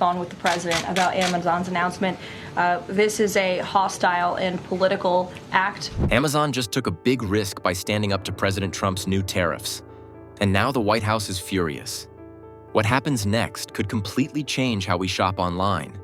on with the president about Amazon's announcement. This is a hostile and political act. Amazon just took a big risk by standing up to President Trump's new tariffs. And now the White House is furious. What happens next could completely change how we shop online.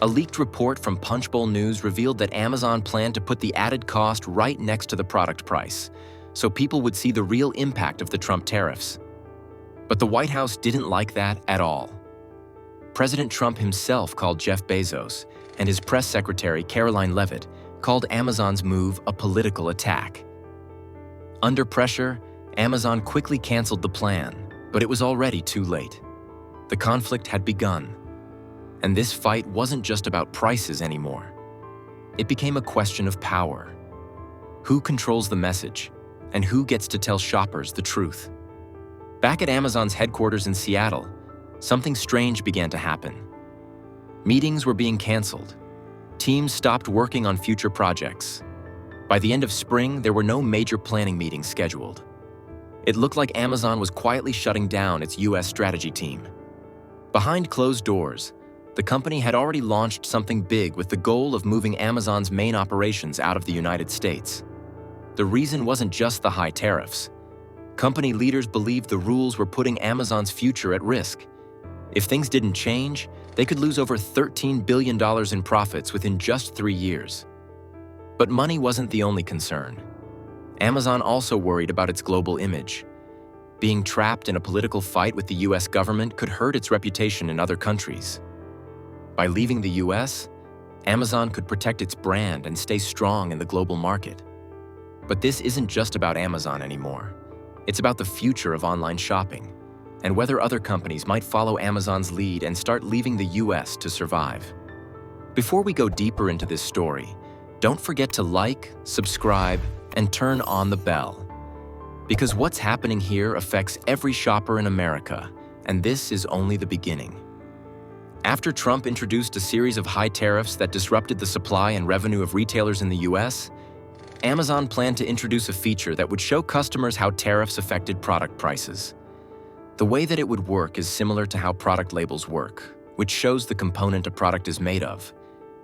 A leaked report from Punchbowl News revealed that Amazon planned to put the added cost right next to the product price, so people would see the real impact of the Trump tariffs. But the White House didn't like that at all. President Trump himself called Jeff Bezos, and his press secretary, Caroline Leavitt, called Amazon's move a political attack. Under pressure, Amazon quickly canceled the plan, but it was already too late. The conflict had begun, and this fight wasn't just about prices anymore. It became a question of power. Who controls the message, and who gets to tell shoppers the truth? Back at Amazon's headquarters in Seattle, something strange began to happen. Meetings were being canceled. Teams stopped working on future projects. By the end of spring, there were no major planning meetings scheduled. It looked like Amazon was quietly shutting down its US strategy team. Behind closed doors, the company had already launched something big with the goal of moving Amazon's main operations out of the United States. The reason wasn't just the high tariffs. Company leaders believed the rules were putting Amazon's future at risk. If things didn't change, they could lose over $13 billion in profits within just 3 years. But money wasn't the only concern. Amazon also worried about its global image. Being trapped in a political fight with the US government could hurt its reputation in other countries. By leaving the US, Amazon could protect its brand and stay strong in the global market. But this isn't just about Amazon anymore. It's about the future of online shopping, and whether other companies might follow Amazon's lead and start leaving the US to survive. Before we go deeper into this story, don't forget to like, subscribe, and turn on the bell. Because what's happening here affects every shopper in America, and this is only the beginning. After Trump introduced a series of high tariffs that disrupted the supply and revenue of retailers in the US, Amazon planned to introduce a feature that would show customers how tariffs affected product prices. The way that it would work is similar to how product labels work, which shows the component a product is made of.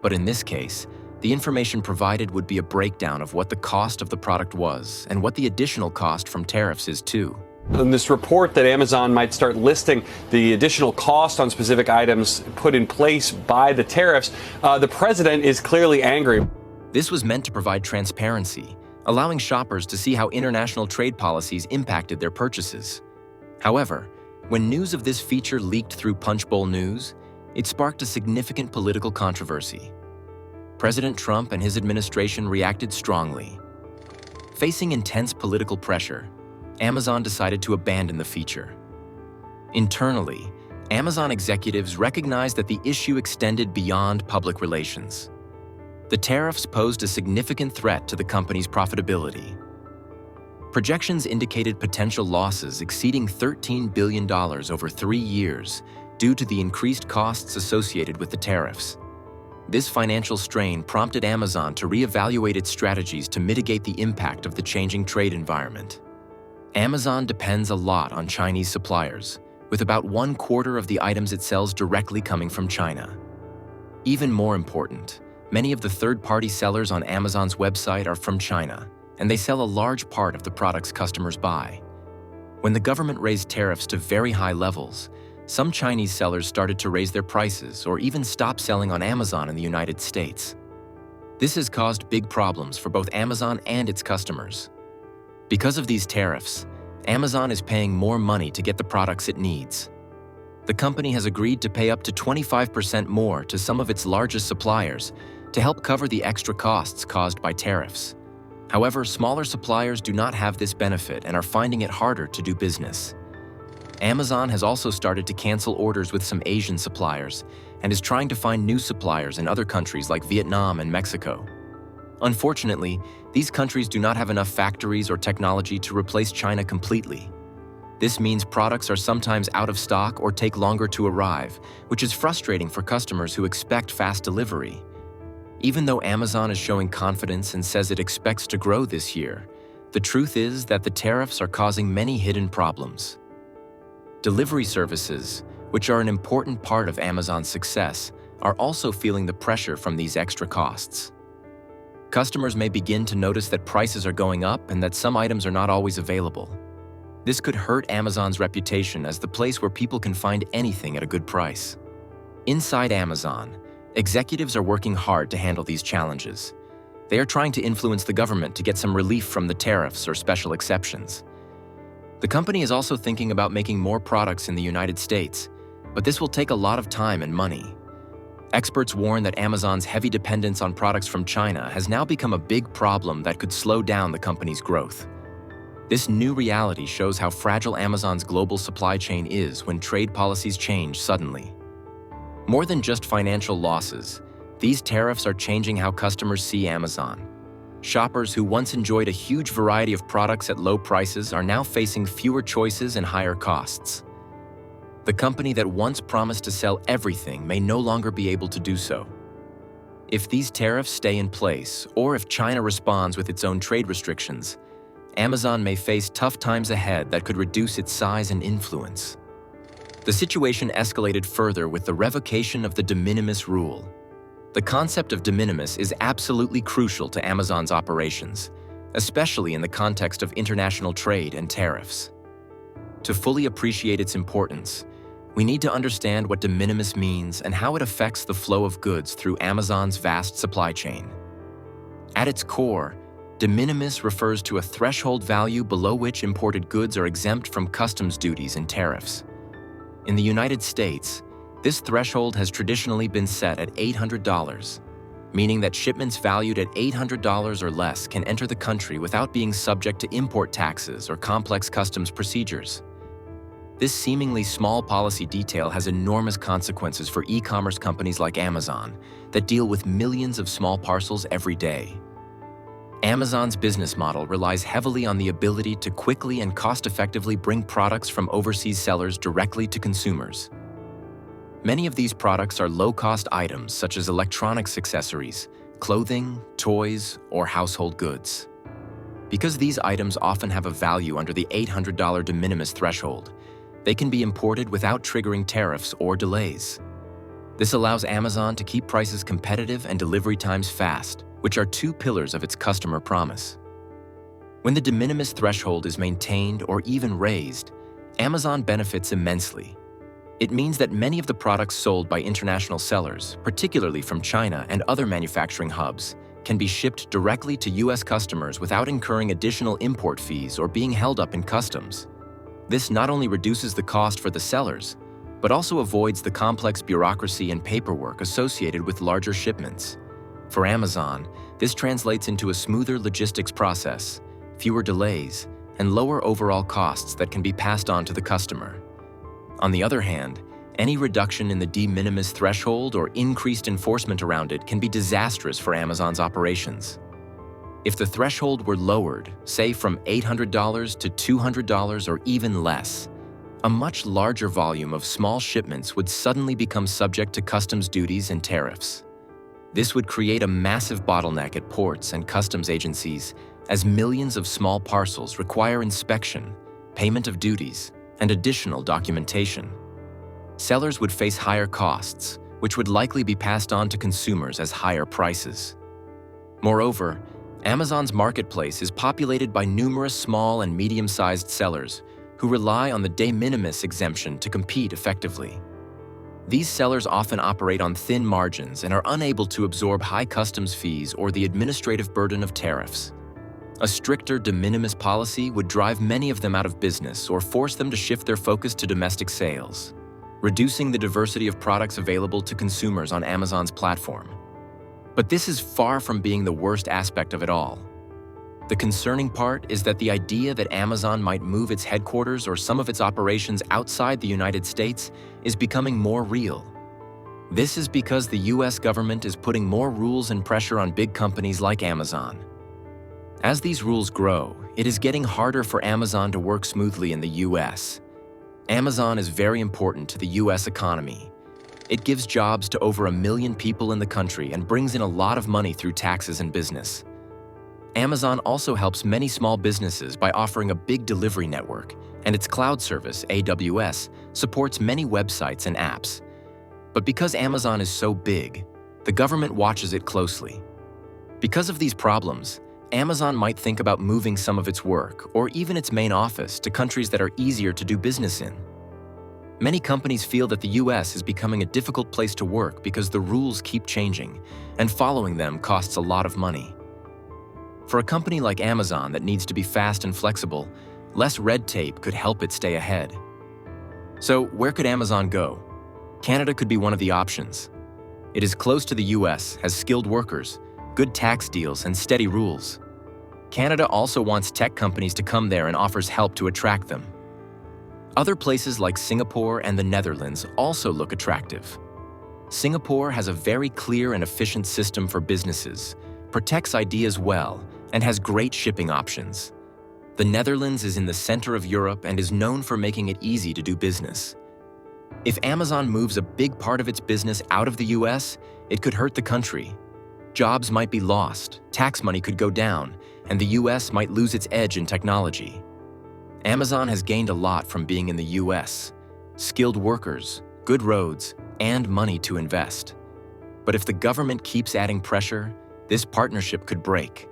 But in this case, the information provided would be a breakdown of what the cost of the product was and what the additional cost from tariffs is too. In this report that Amazon might start listing the additional cost on specific items put in place by the tariffs, the president is clearly angry. This was meant to provide transparency, allowing shoppers to see how international trade policies impacted their purchases. However, when news of this feature leaked through Punchbowl News, it sparked a significant political controversy. President Trump and his administration reacted strongly. Facing intense political pressure, Amazon decided to abandon the feature. Internally, Amazon executives recognized that the issue extended beyond public relations. The tariffs posed a significant threat to the company's profitability. Projections indicated potential losses exceeding $13 billion over 3 years due to the increased costs associated with the tariffs. This financial strain prompted Amazon to reevaluate its strategies to mitigate the impact of the changing trade environment. Amazon depends a lot on Chinese suppliers, with about 1/4 of the items it sells directly coming from China. Even more important, many of the third-party sellers on Amazon's website are from China, and they sell a large part of the products customers buy. When the government raised tariffs to very high levels, some Chinese sellers started to raise their prices or even stop selling on Amazon in the United States. This has caused big problems for both Amazon and its customers. Because of these tariffs, Amazon is paying more money to get the products it needs. The company has agreed to pay up to 25% more to some of its largest suppliers to help cover the extra costs caused by tariffs. However, smaller suppliers do not have this benefit and are finding it harder to do business. Amazon has also started to cancel orders with some Asian suppliers and is trying to find new suppliers in other countries like Vietnam and Mexico. Unfortunately, these countries do not have enough factories or technology to replace China completely. This means products are sometimes out of stock or take longer to arrive, which is frustrating for customers who expect fast delivery. Even though Amazon is showing confidence and says it expects to grow this year, the truth is that the tariffs are causing many hidden problems. Delivery services, which are an important part of Amazon's success, are also feeling the pressure from these extra costs. Customers may begin to notice that prices are going up and that some items are not always available. This could hurt Amazon's reputation as the place where people can find anything at a good price. Inside Amazon, executives are working hard to handle these challenges. They are trying to influence the government to get some relief from the tariffs or special exceptions. The company is also thinking about making more products in the United States, but this will take a lot of time and money. Experts warn that Amazon's heavy dependence on products from China has now become a big problem that could slow down the company's growth. This new reality shows how fragile Amazon's global supply chain is when trade policies change suddenly. More than just financial losses, these tariffs are changing how customers see Amazon. Shoppers who once enjoyed a huge variety of products at low prices are now facing fewer choices and higher costs. The company that once promised to sell everything may no longer be able to do so. If these tariffs stay in place, or if China responds with its own trade restrictions, Amazon may face tough times ahead that could reduce its size and influence. The situation escalated further with the revocation of the de minimis rule. The concept of de minimis is absolutely crucial to Amazon's operations, especially in the context of international trade and tariffs. To fully appreciate its importance, we need to understand what de minimis means and how it affects the flow of goods through Amazon's vast supply chain. At its core, de minimis refers to a threshold value below which imported goods are exempt from customs duties and tariffs. In the United States, this threshold has traditionally been set at $800, meaning that shipments valued at $800 or less can enter the country without being subject to import taxes or complex customs procedures. This seemingly small policy detail has enormous consequences for e-commerce companies like Amazon that deal with millions of small parcels every day. Amazon's business model relies heavily on the ability to quickly and cost-effectively bring products from overseas sellers directly to consumers. Many of these products are low-cost items such as electronics accessories, clothing, toys, or household goods. Because these items often have a value under the $800 de minimis threshold, they can be imported without triggering tariffs or delays. This allows Amazon to keep prices competitive and delivery times fast, which are two pillars of its customer promise. When the de minimis threshold is maintained or even raised, Amazon benefits immensely. It means that many of the products sold by international sellers, particularly from China and other manufacturing hubs, can be shipped directly to U.S. customers without incurring additional import fees or being held up in customs. This not only reduces the cost for the sellers, but also avoids the complex bureaucracy and paperwork associated with larger shipments. For Amazon, this translates into a smoother logistics process, fewer delays, and lower overall costs that can be passed on to the customer. On the other hand, any reduction in the de minimis threshold or increased enforcement around it can be disastrous for Amazon's operations. If the threshold were lowered, say from $800 to $200 or even less, a much larger volume of small shipments would suddenly become subject to customs duties and tariffs. This would create a massive bottleneck at ports and customs agencies, as millions of small parcels require inspection, payment of duties, and additional documentation. Sellers would face higher costs, which would likely be passed on to consumers as higher prices. Moreover, Amazon's marketplace is populated by numerous small and medium-sized sellers who rely on the de minimis exemption to compete effectively. These sellers often operate on thin margins and are unable to absorb high customs fees or the administrative burden of tariffs. A stricter de minimis policy would drive many of them out of business or force them to shift their focus to domestic sales, reducing the diversity of products available to consumers on Amazon's platform. But this is far from being the worst aspect of it all. The concerning part is that the idea that Amazon might move its headquarters or some of its operations outside the United States is becoming more real. This is because the US government is putting more rules and pressure on big companies like Amazon. As these rules grow, it is getting harder for Amazon to work smoothly in the US. Amazon is very important to the US economy. It gives jobs to over 1 million people in the country and brings in a lot of money through taxes and business. Amazon also helps many small businesses by offering a big delivery network and its cloud service, AWS, supports many websites and apps. But because Amazon is so big, the government watches it closely. Because of these problems, Amazon might think about moving some of its work, or even its main office, to countries that are easier to do business in. Many companies feel that the US is becoming a difficult place to work because the rules keep changing, and following them costs a lot of money. For a company like Amazon that needs to be fast and flexible, less red tape could help it stay ahead. So where could Amazon go? Canada could be one of the options. It is close to the US, has skilled workers, good tax deals, and steady rules. Canada also wants tech companies to come there and offers help to attract them. Other places like Singapore and the Netherlands also look attractive. Singapore has a very clear and efficient system for businesses, protects ideas well, and has great shipping options. The Netherlands is in the center of Europe and is known for making it easy to do business. If Amazon moves a big part of its business out of the US, it could hurt the country. Jobs might be lost, tax money could go down, and the US might lose its edge in technology. Amazon has gained a lot from being in the US: skilled workers, good roads, and money to invest. But if the government keeps adding pressure, this partnership could break.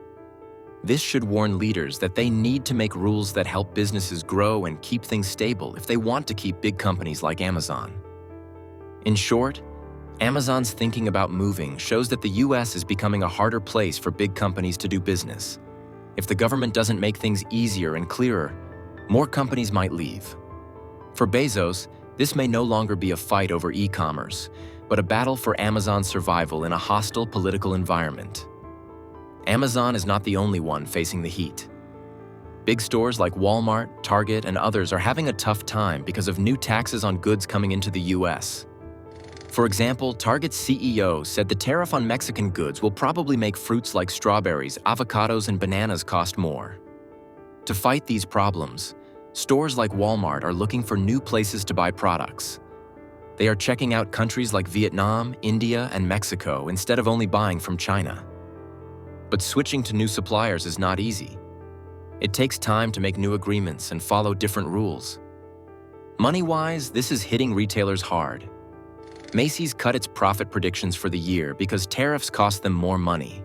This should warn leaders that they need to make rules that help businesses grow and keep things stable if they want to keep big companies like Amazon. In short, Amazon's thinking about moving shows that the US is becoming a harder place for big companies to do business. If the government doesn't make things easier and clearer, more companies might leave. For Bezos, this may no longer be a fight over e-commerce, but a battle for Amazon's survival in a hostile political environment. Amazon is not the only one facing the heat. Big stores like Walmart, Target, and others are having a tough time because of new taxes on goods coming into the US. For example, Target's CEO said the tariff on Mexican goods will probably make fruits like strawberries, avocados, and bananas cost more. To fight these problems, stores like Walmart are looking for new places to buy products. They are checking out countries like Vietnam, India, and Mexico instead of only buying from China. But switching to new suppliers is not easy. It takes time to make new agreements and follow different rules. Money-wise, this is hitting retailers hard. Macy's cut its profit predictions for the year because tariffs cost them more money.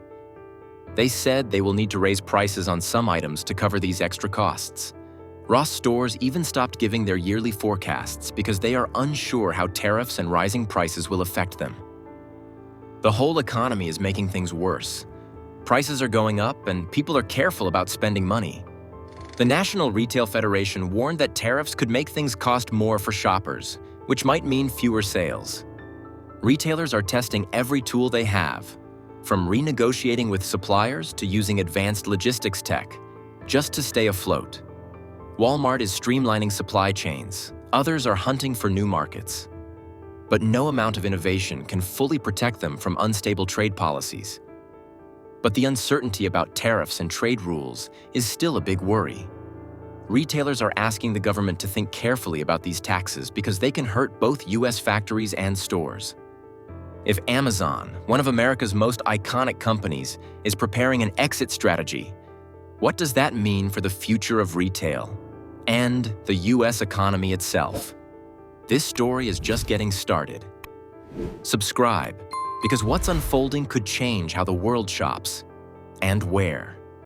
They said they will need to raise prices on some items to cover these extra costs. Ross Stores even stopped giving their yearly forecasts because they are unsure how tariffs and rising prices will affect them. The whole economy is making things worse. Prices are going up and people are careful about spending money. The National Retail Federation warned that tariffs could make things cost more for shoppers, which might mean fewer sales. Retailers are testing every tool they have, from renegotiating with suppliers to using advanced logistics tech, just to stay afloat. Walmart is streamlining supply chains. Others are hunting for new markets. But no amount of innovation can fully protect them from unstable trade policies. But the uncertainty about tariffs and trade rules is still a big worry. Retailers are asking the government to think carefully about these taxes because they can hurt both US factories and stores. If Amazon, one of America's most iconic companies, is preparing an exit strategy, what does that mean for the future of retail and the US economy itself? This story is just getting started. Subscribe, because what's unfolding could change how the world shops and where.